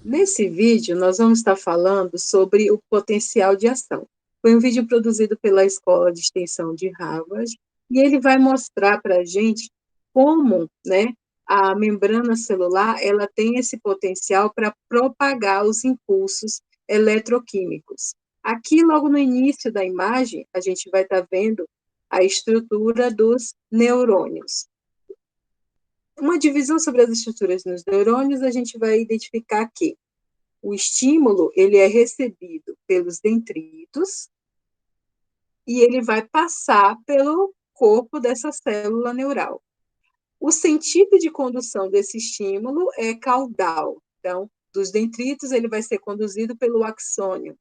Nesse vídeo, nós vamos estar falando sobre o potencial de ação. Foi um vídeo produzido pela Escola de Extensão de Harvard, e ele vai mostrar para a gente como, né, a membrana celular ela tem esse potencial para propagar os impulsos eletroquímicos. Aqui, logo no início da imagem, a gente vai estar vendo a estrutura dos neurônios. Uma divisão sobre as estruturas dos neurônios, a gente vai identificar que o estímulo ele é recebido pelos dendritos e ele vai passar pelo corpo dessa célula neural. O sentido de condução desse estímulo é caudal. Então, dos dendritos ele vai ser conduzido pelo axônio.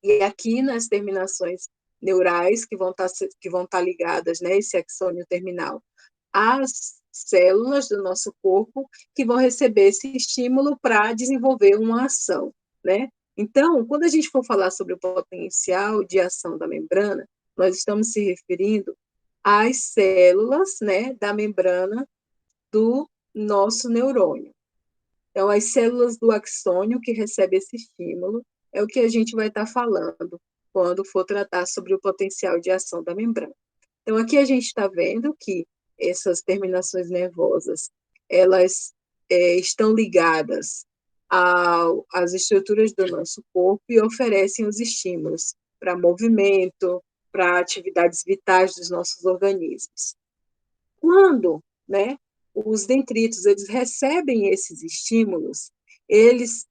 E aqui nas terminações neurais que vão estar ligadas, né, esse axônio terminal, às células do nosso corpo que vão receber esse estímulo para desenvolver uma ação, né? Então, quando a gente for falar sobre o potencial de ação da membrana, nós estamos se referindo às células, né, da membrana do nosso neurônio. Então, as células do axônio que recebem esse estímulo é o que a gente vai estar falando quando for tratar sobre o potencial de ação da membrana. Então, aqui a gente está vendo que essas terminações nervosas, elas estão ligadas às estruturas do nosso corpo e oferecem os estímulos para movimento, para atividades vitais dos nossos organismos. Quando, né, os dendritos eles recebem esses estímulos, eles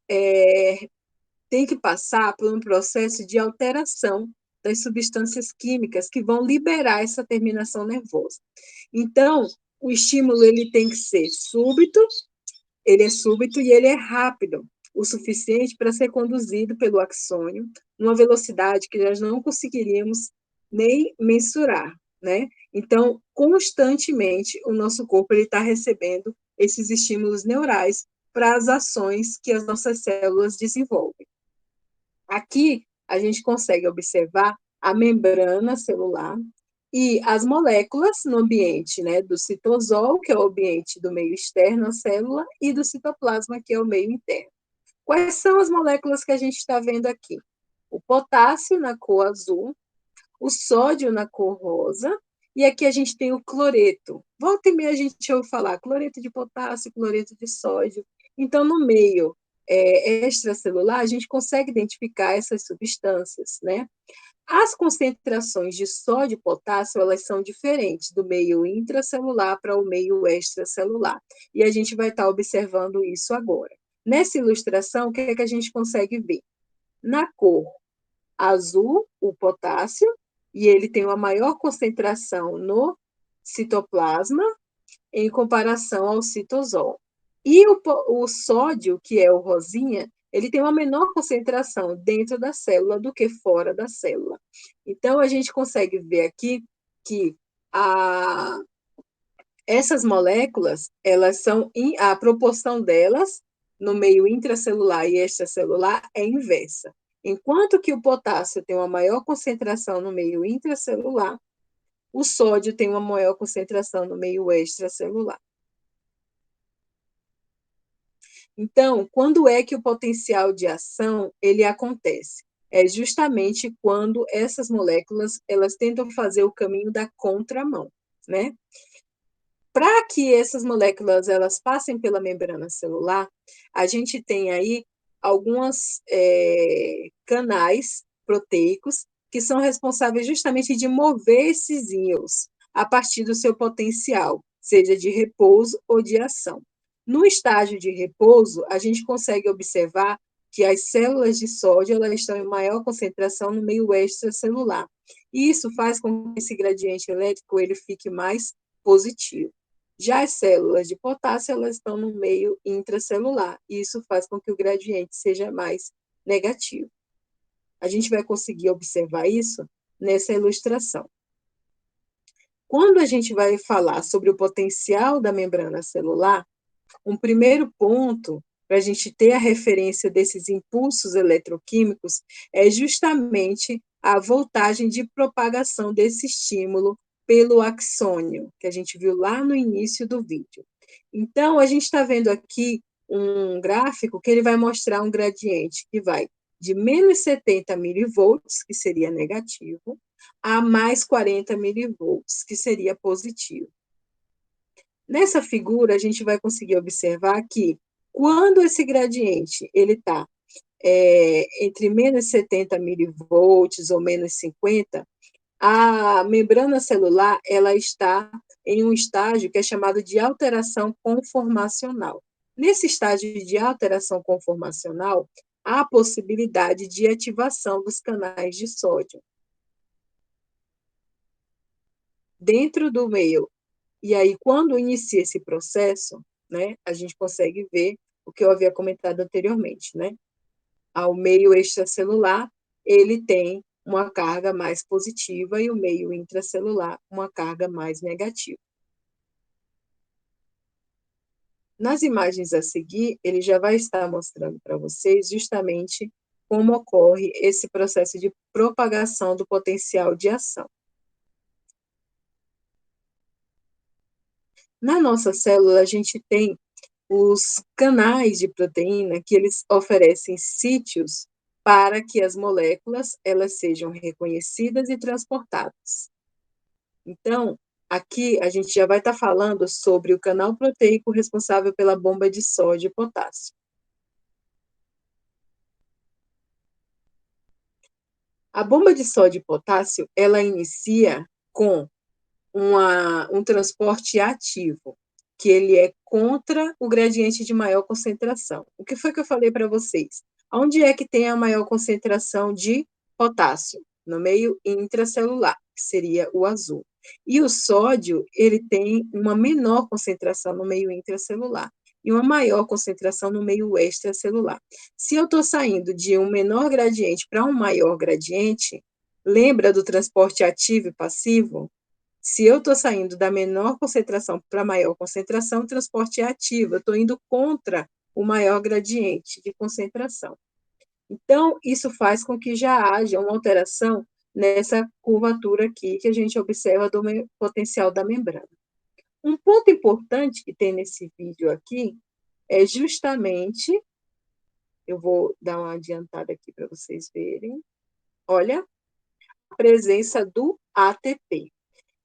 têm que passar por um processo de alteração das substâncias químicas que vão liberar essa terminação nervosa. Então, o estímulo ele tem que ser súbito, ele é súbito e ele é rápido, o suficiente para ser conduzido pelo axônio, numa velocidade que nós não conseguiríamos nem mensurar, né? Então, constantemente, o nosso corpo está recebendo esses estímulos neurais para as ações que as nossas células desenvolvem. Aqui, a gente consegue observar a membrana celular e as moléculas no ambiente, né, do citosol, que é o ambiente do meio externo à célula, e do citoplasma, que é o meio interno. Quais são as moléculas que a gente está vendo aqui? O potássio na cor azul, o sódio na cor rosa, e aqui a gente tem o cloreto. Volta e meia a gente ouve falar cloreto de potássio, cloreto de sódio. Então, no meio extracelular, a gente consegue identificar essas substâncias, né? As concentrações de sódio e potássio, elas são diferentes do meio intracelular para o meio extracelular. E a gente vai estar observando isso agora. Nessa ilustração, o que é que a gente consegue ver? Na cor azul, o potássio, e ele tem uma maior concentração no citoplasma em comparação ao citosol. E o sódio, que é o rosinha, ele tem uma menor concentração dentro da célula do que fora da célula. Então, a gente consegue ver aqui que essas moléculas, elas são, a proporção delas no meio intracelular e extracelular é inversa. Enquanto que o potássio tem uma maior concentração no meio intracelular, o sódio tem uma maior concentração no meio extracelular. Então, quando é que o potencial de ação ele acontece? É justamente quando essas moléculas elas tentam fazer o caminho da contramão, né? Para que essas moléculas elas passem pela membrana celular, a gente tem aí alguns canais proteicos que são responsáveis justamente de mover esses íons a partir do seu potencial, seja de repouso ou de ação. No estágio de repouso, a gente consegue observar que as células de sódio elas estão em maior concentração no meio extracelular. E isso faz com que esse gradiente elétrico ele fique mais positivo. Já as células de potássio, elas estão no meio intracelular, e isso faz com que o gradiente seja mais negativo. A gente vai conseguir observar isso nessa ilustração. Quando a gente vai falar sobre o potencial da membrana celular, um primeiro ponto para a gente ter a referência desses impulsos eletroquímicos é justamente a voltagem de propagação desse estímulo pelo axônio, que a gente viu lá no início do vídeo. Então, a gente está vendo aqui um gráfico que ele vai mostrar um gradiente que vai de menos 70 milivolts, que seria negativo, a mais 40 milivolts, que seria positivo. Nessa figura, a gente vai conseguir observar que, quando esse gradiente ele está entre menos 70 milivolts ou menos 50, a membrana celular ela está em um estágio que é chamado de alteração conformacional. Nesse estágio de alteração conformacional, há a possibilidade de ativação dos canais de sódio dentro do meio. E aí, quando inicia esse processo, né, a gente consegue ver o que eu havia comentado anteriormente, né? Ao meio extracelular, ele tem uma carga mais positiva e o meio intracelular uma carga mais negativa. Nas imagens a seguir, ele já vai estar mostrando para vocês justamente como ocorre esse processo de propagação do potencial de ação. Na nossa célula, a gente tem os canais de proteína que eles oferecem sítios para que as moléculas elas sejam reconhecidas e transportadas. Então, aqui a gente já vai estar falando sobre o canal proteico responsável pela bomba de sódio e potássio. A bomba de sódio e potássio, ela inicia com um transporte ativo, que ele é contra o gradiente de maior concentração. O que foi que eu falei para vocês? Onde é que tem a maior concentração de potássio? No meio intracelular, que seria o azul. E o sódio, ele tem uma menor concentração no meio intracelular e uma maior concentração no meio extracelular. Se eu estou saindo de um menor gradiente para um maior gradiente, lembra do transporte ativo e passivo? Se eu estou saindo da menor concentração para a maior concentração, o transporte é ativo, eu estou indo contra o maior gradiente de concentração. Então, isso faz com que já haja uma alteração nessa curvatura aqui que a gente observa do potencial da membrana. Um ponto importante que tem nesse vídeo aqui é justamente, eu vou dar uma adiantada aqui para vocês verem, olha, a presença do ATP.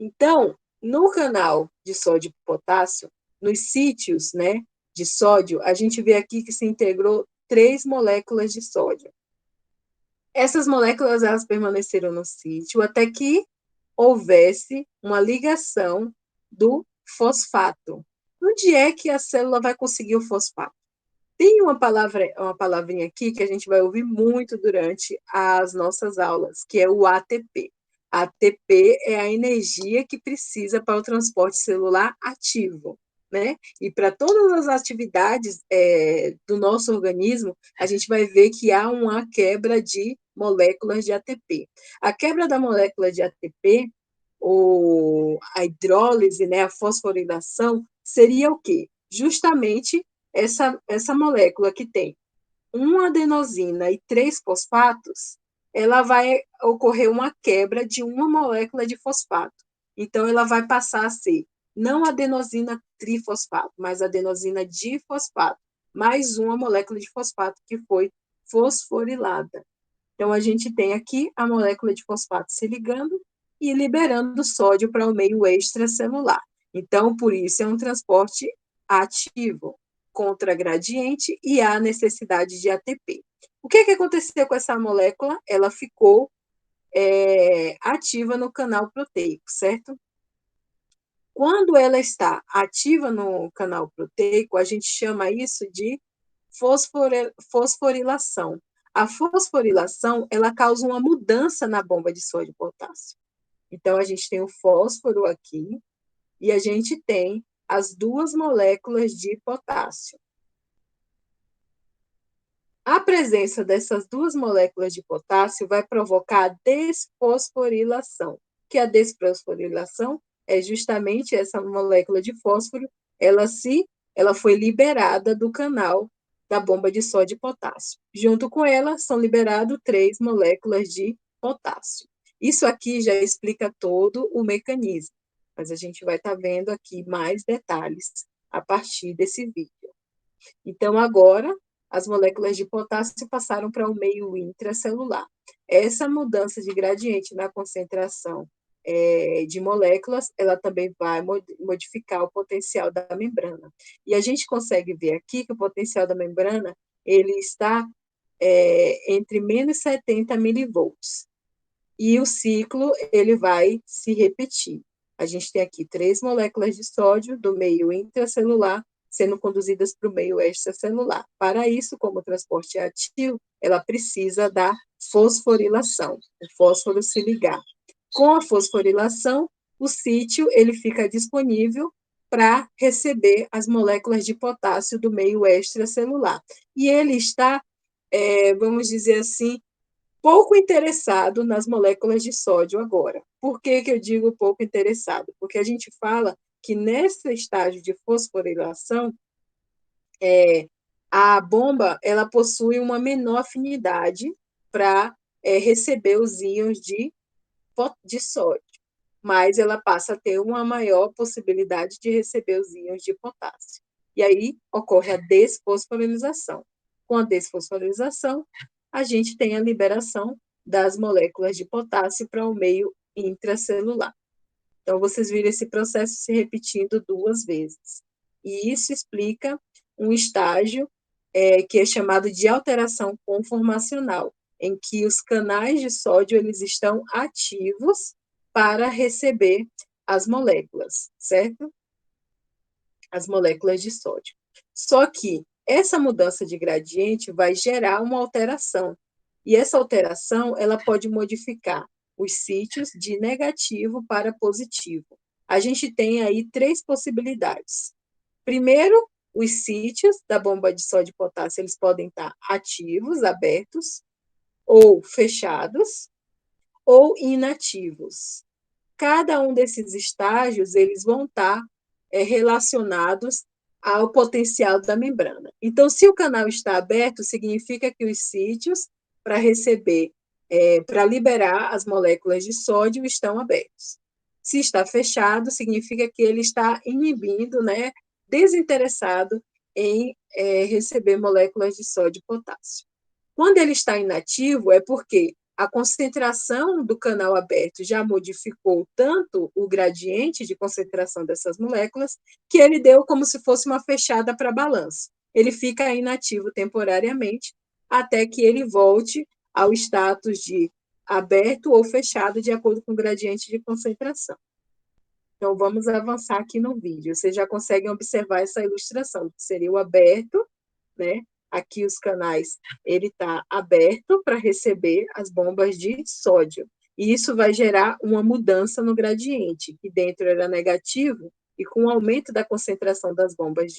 Então, no canal de sódio e potássio, nos sítios, né, de sódio, a gente vê aqui que se integrou 3 moléculas de sódio. Essas moléculas elas permaneceram no sítio até que houvesse uma ligação do fosfato. Onde é que a célula vai conseguir o fosfato? Tem uma palavrinha aqui que a gente vai ouvir muito durante as nossas aulas, que é o ATP. ATP é a energia que precisa para o transporte celular ativo, né? E para todas as atividades do nosso organismo, a gente vai ver que há uma quebra de moléculas de ATP. A quebra da molécula de ATP, ou a hidrólise, né, a fosforilação, seria o quê? Justamente essa molécula que tem uma adenosina e 3 fosfatos, ela vai ocorrer uma quebra de uma molécula de fosfato. Então, ela vai passar a ser não adenosina trifosfato, mas adenosina difosfato, mais uma molécula de fosfato que foi fosforilada. Então, a gente tem aqui a molécula de fosfato se ligando e liberando sódio para o meio extracelular. Então, por isso, é um transporte ativo contra gradiente e há necessidade de ATP. O que aconteceu com essa molécula? Ela ficou ativa no canal proteico, certo? Quando ela está ativa no canal proteico, a gente chama isso de fosforilação. A fosforilação, ela causa uma mudança na bomba de sódio e potássio. Então, a gente tem o fósforo aqui e a gente tem as 2 moléculas de potássio. A presença dessas 2 moléculas de potássio vai provocar a desfosforilação, que a desfosforilação é justamente essa molécula de fósforo, ela foi liberada do canal da bomba de sódio e potássio. Junto com ela, são liberadas 3 moléculas de potássio. Isso aqui já explica todo o mecanismo, mas a gente vai estar vendo aqui mais detalhes a partir desse vídeo. Então, agora, as moléculas de potássio passaram para o meio intracelular. Essa mudança de gradiente na concentração de moléculas, ela também vai modificar o potencial da membrana. E a gente consegue ver aqui que o potencial da membrana, ele está entre menos 70 milivolts. E o ciclo, ele vai se repetir. A gente tem aqui 3 moléculas de sódio do meio intracelular sendo conduzidas para o meio extracelular. Para isso, como o transporte é ativo, ela precisa da fosforilação, o fósforo se ligar. Com a fosforilação, o sítio ele fica disponível para receber as moléculas de potássio do meio extracelular. E ele está, vamos dizer assim, pouco interessado nas moléculas de sódio agora. Por que eu digo pouco interessado? Porque a gente fala que nesse estágio de fosforilação, a bomba ela possui uma menor afinidade para receber os íons de sódio, mas ela passa a ter uma maior possibilidade de receber os íons de potássio. E aí ocorre a desfosforilação. Com a desfosforilação, a gente tem a liberação das moléculas de potássio para o meio intracelular. Então, vocês viram esse processo se repetindo 2 vezes. E isso explica um estágio que é chamado de alteração conformacional, em que os canais de sódio eles estão ativos para receber as moléculas, certo? As moléculas de sódio. Só que essa mudança de gradiente vai gerar uma alteração. E essa alteração, ela pode modificar os sítios de negativo para positivo. A gente tem aí 3 possibilidades. Primeiro, os sítios da bomba de sódio e potássio, eles podem estar ativos, abertos, ou fechados, ou inativos. Cada um desses estágios, eles vão estar relacionados ao potencial da membrana. Então, se o canal está aberto, significa que os sítios para receber, para liberar as moléculas de sódio estão abertos. Se está fechado, significa que ele está inibindo, né, desinteressado em receber moléculas de sódio e potássio. Quando ele está inativo, é porque a concentração do canal aberto já modificou tanto o gradiente de concentração dessas moléculas que ele deu como se fosse uma fechada para balanço. Ele fica inativo temporariamente até que ele volte ao status de aberto ou fechado de acordo com o gradiente de concentração. Então, vamos avançar aqui no vídeo. Vocês já conseguem observar essa ilustração, que seria o aberto, né? Aqui os canais, ele está aberto para receber as bombas de sódio. E isso vai gerar uma mudança no gradiente, que dentro era negativo, e com o aumento da concentração das bombas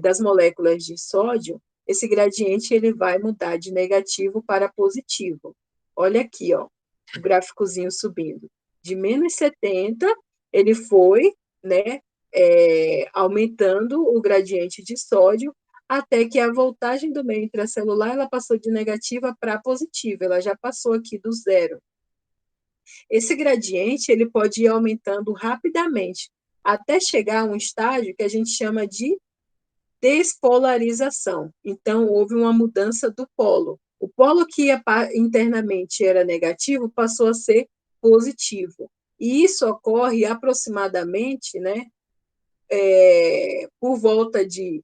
das moléculas de sódio, esse gradiente ele vai mudar de negativo para positivo. Olha aqui, ó, o gráficozinho subindo. De menos 70, ele foi, né, aumentando o gradiente de sódio, até que a voltagem do meio intracelular ela passou de negativa para positiva, ela já passou aqui do zero. Esse gradiente ele pode ir aumentando rapidamente, até chegar a um estágio que a gente chama de despolarização. Então, houve uma mudança do polo. O polo que internamente era negativo passou a ser positivo. E isso ocorre aproximadamente, né, por volta de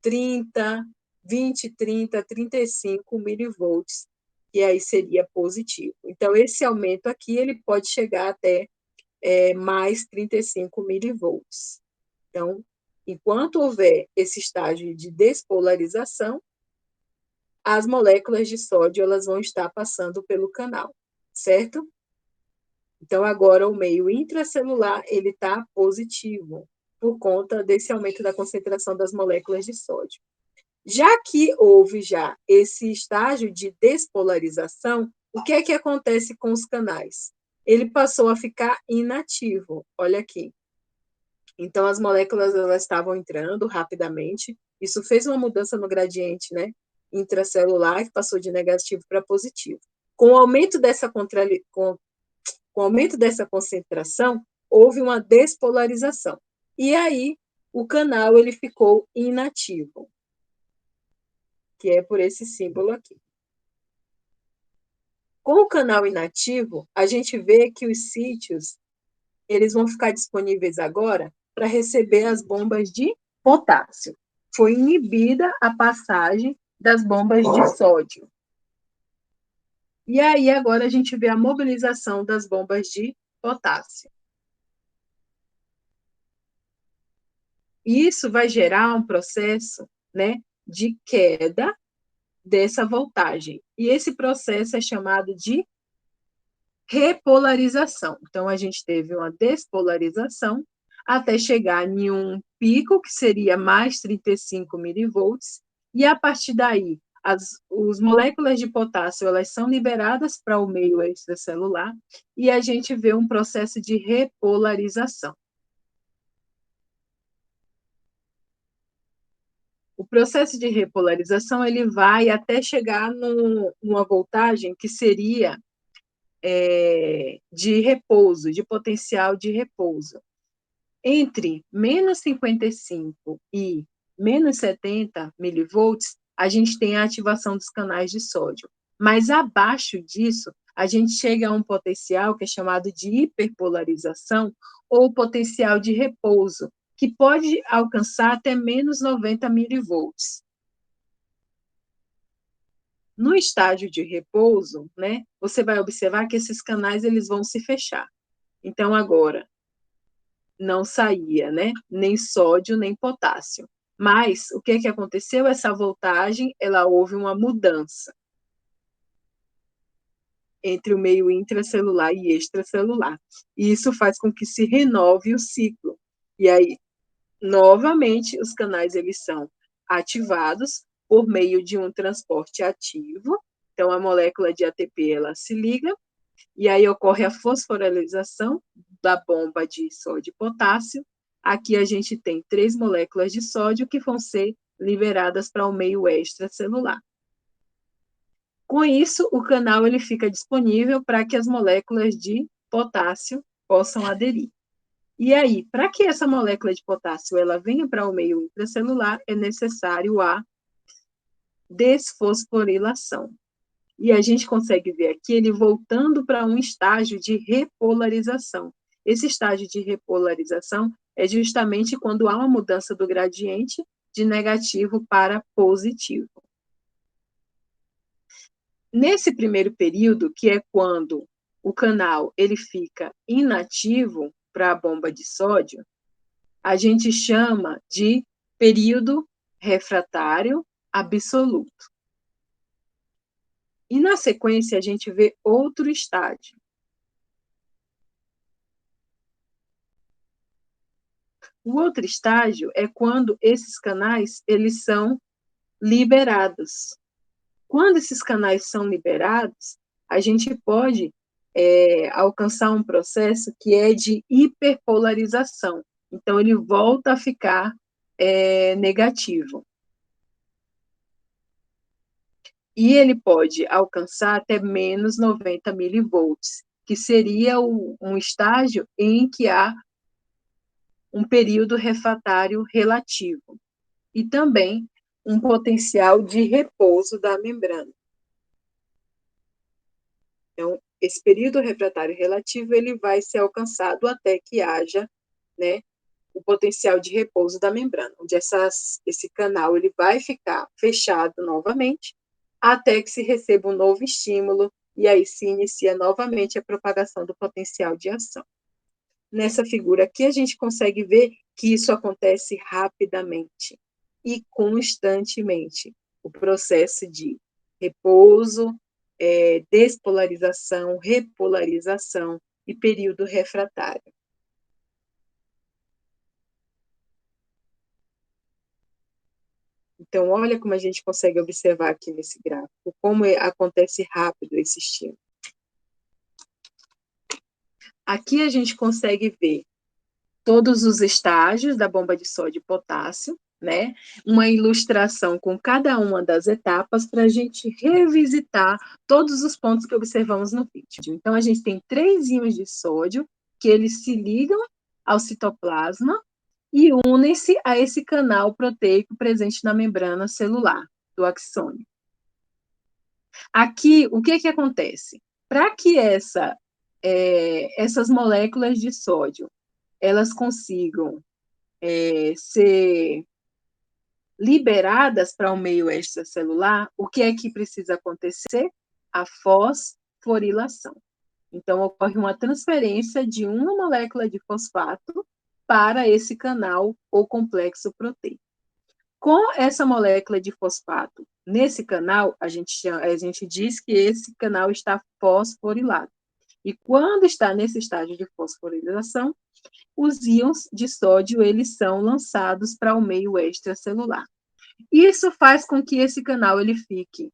30, 20, 30, 35 milivolts, que aí seria positivo. Então, esse aumento aqui, ele pode chegar até mais 35 milivolts. Então, enquanto houver esse estágio de despolarização, as moléculas de sódio elas vão estar passando pelo canal, certo? Então, agora o meio intracelular ele está positivo, por conta desse aumento da concentração das moléculas de sódio. Já que houve já esse estágio de despolarização, o que é que acontece com os canais? Ele passou a ficar inativo, olha aqui. Então, as moléculas elas estavam entrando rapidamente, isso fez uma mudança no gradiente, né, intracelular, que passou de negativo para positivo. Com o aumento dessa concentração, houve uma despolarização. E aí, o canal ele ficou inativo, que é por esse símbolo aqui. Com o canal inativo, a gente vê que os sítios eles vão ficar disponíveis agora para receber as bombas de potássio. Foi inibida a passagem das bombas de sódio. E aí agora a gente vê a mobilização das bombas de potássio. E isso vai gerar um processo, né, de queda dessa voltagem. E esse processo é chamado de repolarização. Então, a gente teve uma despolarização até chegar em um pico, que seria mais 35 milivolts, e a partir daí, as moléculas de potássio elas são liberadas para o meio extracelular, e a gente vê um processo de repolarização. O processo de repolarização ele vai até chegar numa voltagem que seria de repouso, de potencial de repouso. Entre menos 55 e menos 70 milivolts, a gente tem a ativação dos canais de sódio. Mas abaixo disso, a gente chega a um potencial que é chamado de hiperpolarização ou potencial de repouso, que pode alcançar até menos 90 milivolts. No estágio de repouso, né, você vai observar que esses canais eles vão se fechar. Então, agora, não saía, né, nem sódio, nem potássio. Mas, o que aconteceu? Essa voltagem, ela houve uma mudança entre o meio intracelular e extracelular. E isso faz com que se renove o ciclo. E aí, novamente, os canais eles são ativados por meio de um transporte ativo. Então, a molécula de ATP ela se liga, e aí ocorre a fosforilização da bomba de sódio e potássio. Aqui a gente tem 3 moléculas de sódio que vão ser liberadas para o meio extracelular. Com isso, o canal ele fica disponível para que as moléculas de potássio possam aderir. E aí, para que essa molécula de potássio ela venha para o meio intracelular, é necessário a desfosforilação. E a gente consegue ver aqui ele voltando para um estágio de repolarização. Esse estágio de repolarização é justamente quando há uma mudança do gradiente de negativo para positivo. Nesse primeiro período, que é quando o canal ele fica inativo para a bomba de sódio, a gente chama de período refratário absoluto. E na sequência a gente vê outro estágio. O outro estágio é quando esses canais eles são liberados. Quando esses canais são liberados, a gente pode alcançar um processo que é de hiperpolarização. Então, ele volta a ficar negativo. E ele pode alcançar até menos 90 milivolts, que seria um estágio em que há um período refratário relativo. E também um potencial de repouso da membrana. Então, esse período refratário relativo ele vai ser alcançado até que haja, né, o potencial de repouso da membrana, onde esse canal ele vai ficar fechado novamente até que se receba um novo estímulo e aí se inicia novamente a propagação do potencial de ação. Nessa figura aqui a gente consegue ver que isso acontece rapidamente e constantemente. O processo de repouso, despolarização, repolarização e período refratário. Então, olha como a gente consegue observar aqui nesse gráfico, como acontece rápido esse estímulo. Aqui a gente consegue ver todos os estágios da bomba de sódio e potássio, né? Uma ilustração com cada uma das etapas para a gente revisitar todos os pontos que observamos no vídeo. Então, a gente tem 3 íons de sódio que eles se ligam ao citoplasma e unem-se a esse canal proteico presente na membrana celular do axônio. Aqui, o que acontece? Para que essas moléculas de sódio elas consigam ser liberadas para o meio extracelular, o que é que precisa acontecer? A fosforilação. Então, ocorre uma transferência de uma molécula de fosfato para esse canal ou complexo proteico. Com essa molécula de fosfato nesse canal, a gente diz que esse canal está fosforilado. E quando está nesse estágio de fosforilação, os íons de sódio eles são lançados para o meio extracelular. Isso faz com que esse canal ele fique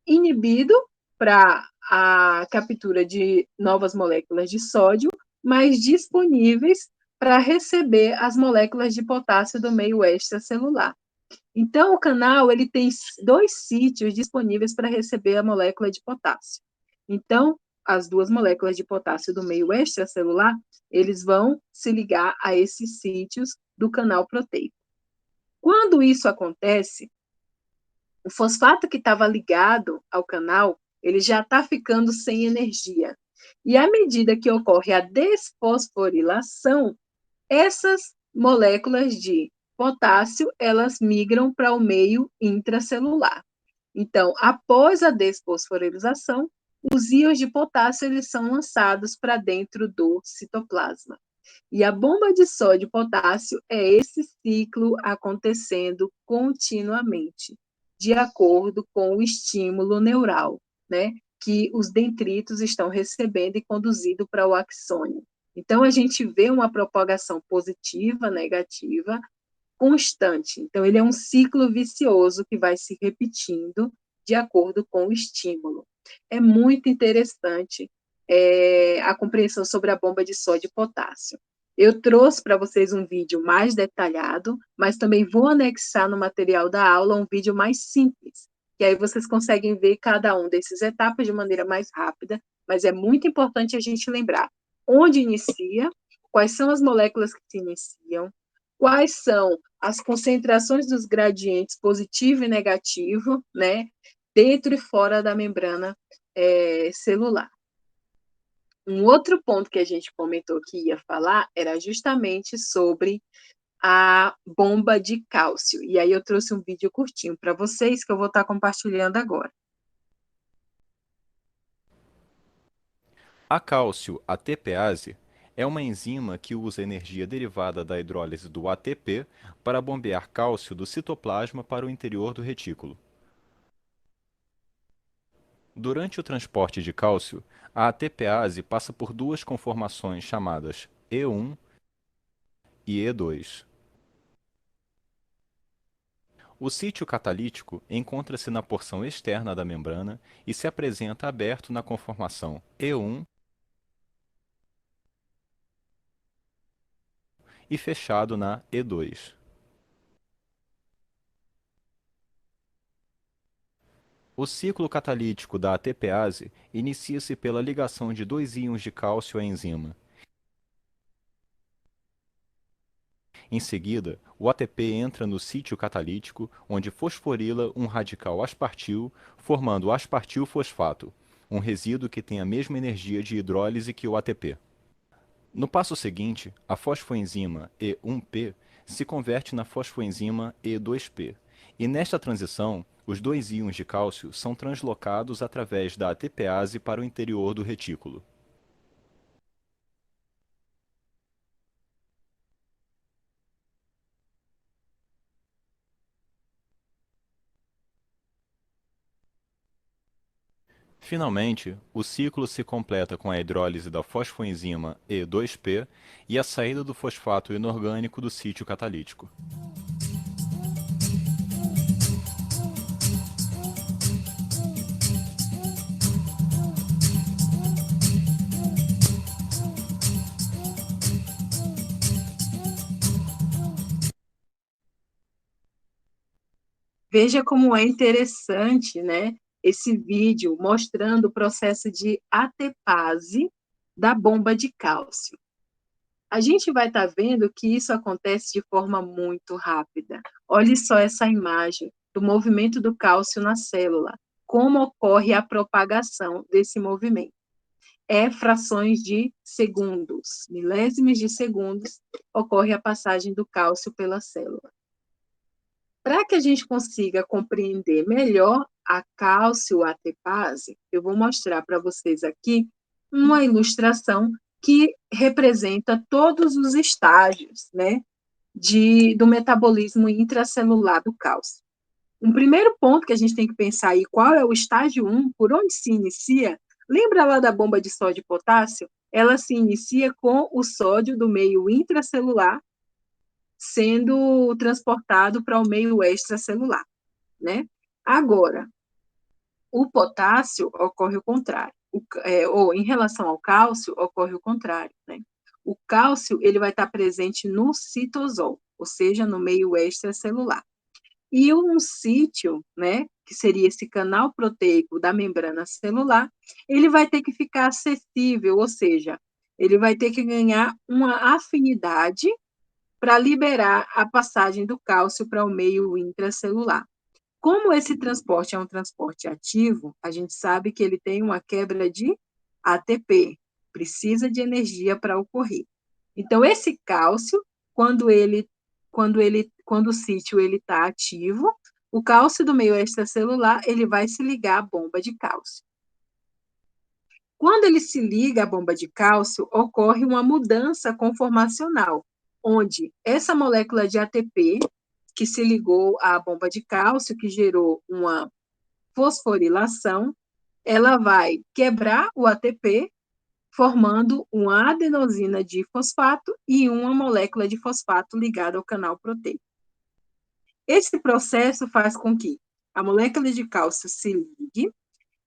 inibido para a captura de novas moléculas de sódio, mas disponíveis para receber as moléculas de potássio do meio extracelular. Então, o canal ele tem 2 sítios disponíveis para receber a molécula de potássio. Então, as 2 moléculas de potássio do meio extracelular, eles vão se ligar a esses sítios do canal proteico. Quando isso acontece, o fosfato que estava ligado ao canal, ele já está ficando sem energia. E à medida que ocorre a desfosforilação, essas moléculas de potássio, elas migram para o meio intracelular. Então, após a desfosforilação, os íons de potássio eles são lançados para dentro do citoplasma. E a bomba de sódio e potássio é esse ciclo acontecendo continuamente, de acordo com o estímulo neural, né, que os dendritos estão recebendo e conduzindo para o axônio. Então, a gente vê uma propagação positiva, negativa, constante. Então, ele é um ciclo vicioso que vai se repetindo de acordo com o estímulo. É muito interessante a compreensão sobre a bomba de sódio e potássio. Eu trouxe para vocês um vídeo mais detalhado, mas também vou anexar no material da aula um vídeo mais simples, que aí vocês conseguem ver cada um dessas etapas de maneira mais rápida, mas é muito importante a gente lembrar onde inicia, quais são as moléculas que se iniciam, quais são as concentrações dos gradientes positivo e negativo, né, dentro e fora da membrana celular. Um outro ponto que a gente comentou que ia falar era justamente sobre a bomba de cálcio. E aí eu trouxe um vídeo curtinho para vocês que eu vou estar compartilhando agora. A cálcio ATPase é uma enzima que usa energia derivada da hidrólise do ATP para bombear cálcio do citoplasma para o interior do retículo. Durante o transporte de cálcio, a ATPase passa por 2 conformações chamadas E1 e E2. O sítio catalítico encontra-se na porção externa da membrana e se apresenta aberto na conformação E1 e fechado na E2. O ciclo catalítico da ATPase inicia-se pela ligação de 2 íons de cálcio à enzima. Em seguida, o ATP entra no sítio catalítico, onde fosforila um radical aspartil, formando aspartil-fosfato, um resíduo que tem a mesma energia de hidrólise que o ATP. No passo seguinte, a fosfoenzima E1P se converte na fosfoenzima E2P, e nesta transição, os 2 íons de cálcio são translocados através da ATPase para o interior do retículo. Finalmente, o ciclo se completa com a hidrólise da fosfoenzima E2P e a saída do fosfato inorgânico do sítio catalítico. Veja como é interessante, né, esse vídeo mostrando o processo de ATPase da bomba de cálcio. a gente vai estar vendo que isso acontece de forma muito rápida. Olhe só essa imagem do movimento do cálcio na célula, como ocorre a propagação desse movimento. É frações de segundos, milésimos de segundos, ocorre a passagem do cálcio pela célula. Para que a gente consiga compreender melhor a cálcio-ATPase, eu vou mostrar para vocês aqui uma ilustração que representa todos os estágios, né, do metabolismo intracelular do cálcio. Um primeiro ponto que a gente tem que pensar aí, qual é o estágio 1, por onde se inicia? Lembra lá da bomba de sódio e potássio? Ela se inicia com o sódio do meio intracelular sendo transportado para o meio extracelular, né? Agora, o potássio ocorre o contrário, ou em relação ao cálcio, ocorre o contrário, né? O cálcio, ele vai estar presente no citosol, ou seja, no meio extracelular. E um sítio, né, que seria esse canal proteico da membrana celular, ele vai ter que ficar acessível, ou seja, ele vai ter que ganhar uma afinidade para liberar a passagem do cálcio para o meio intracelular. Como esse transporte é um transporte ativo, a gente sabe que ele tem uma quebra de ATP, precisa de energia para ocorrer. Então, esse cálcio, quando o sítio está ativo, o cálcio do meio extracelular ele vai se ligar à bomba de cálcio. Quando ele se liga à bomba de cálcio, ocorre uma mudança conformacional, onde essa molécula de ATP, que se ligou à bomba de cálcio, que gerou uma fosforilação, ela vai quebrar o ATP, formando uma adenosina de fosfato e uma molécula de fosfato ligada ao canal proteico. Esse processo faz com que a molécula de cálcio se ligue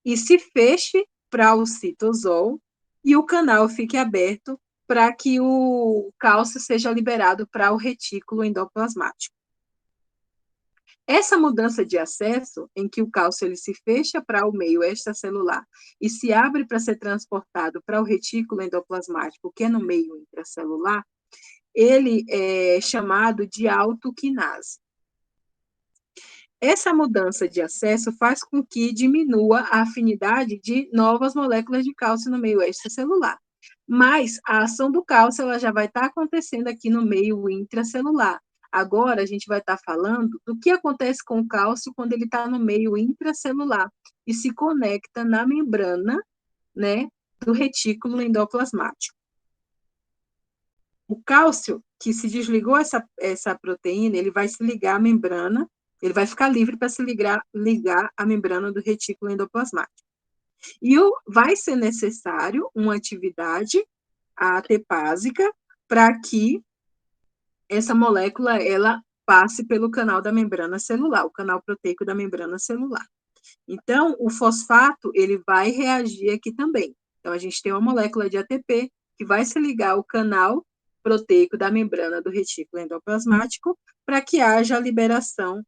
e se feche para o citosol e o canal fique aberto para que o cálcio seja liberado para o retículo endoplasmático. Essa mudança de acesso, em que o cálcio ele se fecha para o meio extracelular e se abre para ser transportado para o retículo endoplasmático, que é no meio intracelular, ele é chamado de autoquinase. Essa mudança de acesso faz com que diminua a afinidade de novas moléculas de cálcio no meio extracelular. Mas a ação do cálcio ela já vai estar acontecendo aqui no meio intracelular. Agora a gente vai estar falando do que acontece com o cálcio quando ele está no meio intracelular e se conecta na membrana, né, do retículo endoplasmático. O cálcio, que se desligou essa proteína, ele vai se ligar à membrana, ele vai ficar livre para se ligar à membrana do retículo endoplasmático. E vai ser necessário uma atividade ATPásica para que essa molécula ela passe pelo canal da membrana celular, o canal proteico da membrana celular. Então, o fosfato ele vai reagir aqui também. Então, a gente tem uma molécula de ATP que vai se ligar ao canal proteico da membrana do retículo endoplasmático para que haja a liberação,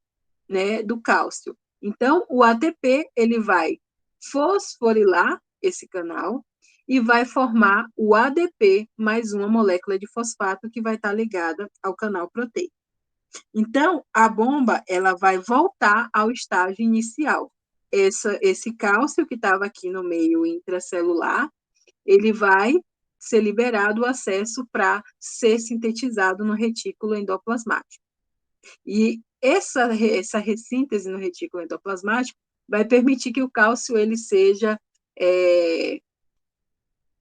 né, do cálcio. Então, o ATP ele vai fosforilar esse canal e vai formar o ADP mais uma molécula de fosfato que vai estar ligada ao canal proteico. Então, a bomba ela vai voltar ao estágio inicial. Esse cálcio que estava aqui no meio intracelular, ele vai ser liberado o acesso para ser sintetizado no retículo endoplasmático. E essa ressíntese no retículo endoplasmático vai permitir que o cálcio ele seja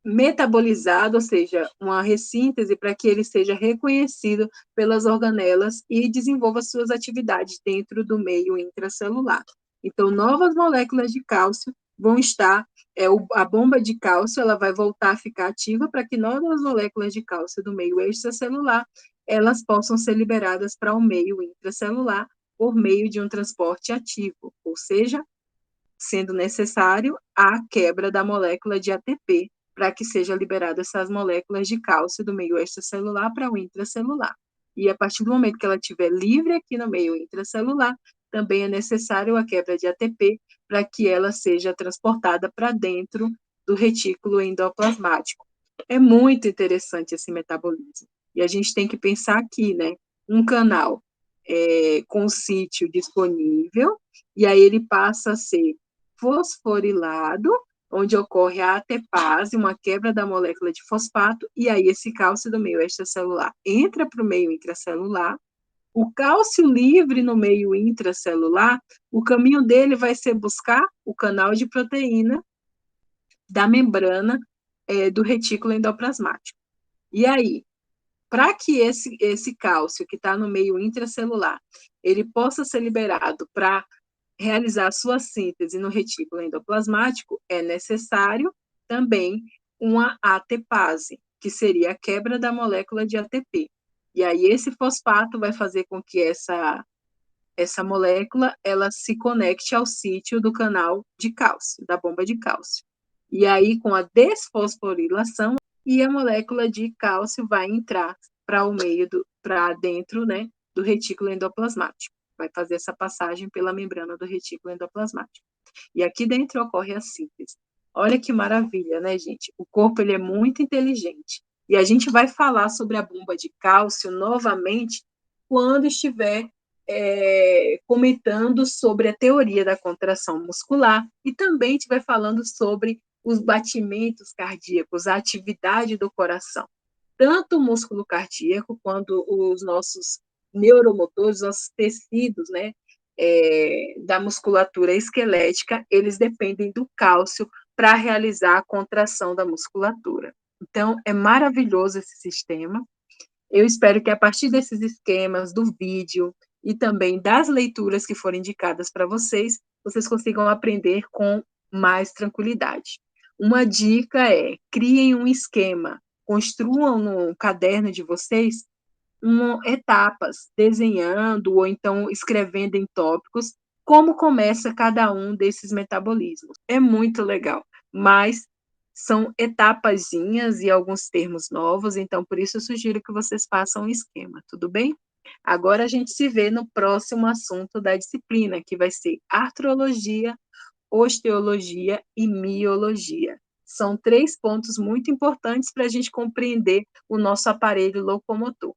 metabolizado, ou seja, uma ressíntese para que ele seja reconhecido pelas organelas e desenvolva suas atividades dentro do meio intracelular. Então, novas moléculas de cálcio vão estar, a bomba de cálcio ela vai voltar a ficar ativa para que novas moléculas de cálcio do meio extracelular elas possam ser liberadas para o meio intracelular por meio de um transporte ativo, ou seja, sendo necessário a quebra da molécula de ATP para que seja liberada essas moléculas de cálcio do meio extracelular para o intracelular. E a partir do momento que ela estiver livre aqui no meio intracelular, também é necessário a quebra de ATP para que ela seja transportada para dentro do retículo endoplasmático. É muito interessante esse metabolismo. E a gente tem que pensar aqui, né? Um canal com o sítio disponível, e aí ele passa a ser fosforilado, onde ocorre a ATPase, uma quebra da molécula de fosfato, e aí esse cálcio do meio extracelular entra para o meio intracelular. O cálcio livre no meio intracelular, o caminho dele vai ser buscar o canal de proteína da membrana do retículo endoplasmático. E aí, para que esse cálcio que está no meio intracelular, ele possa ser liberado para realizar a sua síntese no retículo endoplasmático, é necessário também uma ATPase, que seria a quebra da molécula de ATP. E aí esse fosfato vai fazer com que essa molécula ela se conecte ao sítio do canal de cálcio, da bomba de cálcio. E aí, com a desfosforilação, e a molécula de cálcio vai entrar para o meio para dentro, né, do retículo endoplasmático. Vai fazer essa passagem pela membrana do retículo endoplasmático. E aqui dentro ocorre a síntese. Olha que maravilha, né, gente? O corpo ele é muito inteligente. E a gente vai falar sobre a bomba de cálcio novamente quando estiver comentando sobre a teoria da contração muscular e também estiver falando sobre os batimentos cardíacos, a atividade do coração. Tanto o músculo cardíaco quanto os nossos neuromotores, nossos tecidos, né, da musculatura esquelética, eles dependem do cálcio para realizar a contração da musculatura. Então, é maravilhoso esse sistema. Eu espero que a partir desses esquemas, do vídeo e também das leituras que forem indicadas para vocês, vocês consigam aprender com mais tranquilidade. Uma dica é: criem um esquema, construam no caderno de vocês etapas, desenhando ou então escrevendo em tópicos como começa cada um desses metabolismos. É muito legal, mas são etapazinhas e alguns termos novos, então por isso eu sugiro que vocês façam um esquema, tudo bem? Agora a gente se vê no próximo assunto da disciplina, que vai ser artrologia, osteologia e miologia. São 3 pontos muito importantes para a gente compreender o nosso aparelho locomotor.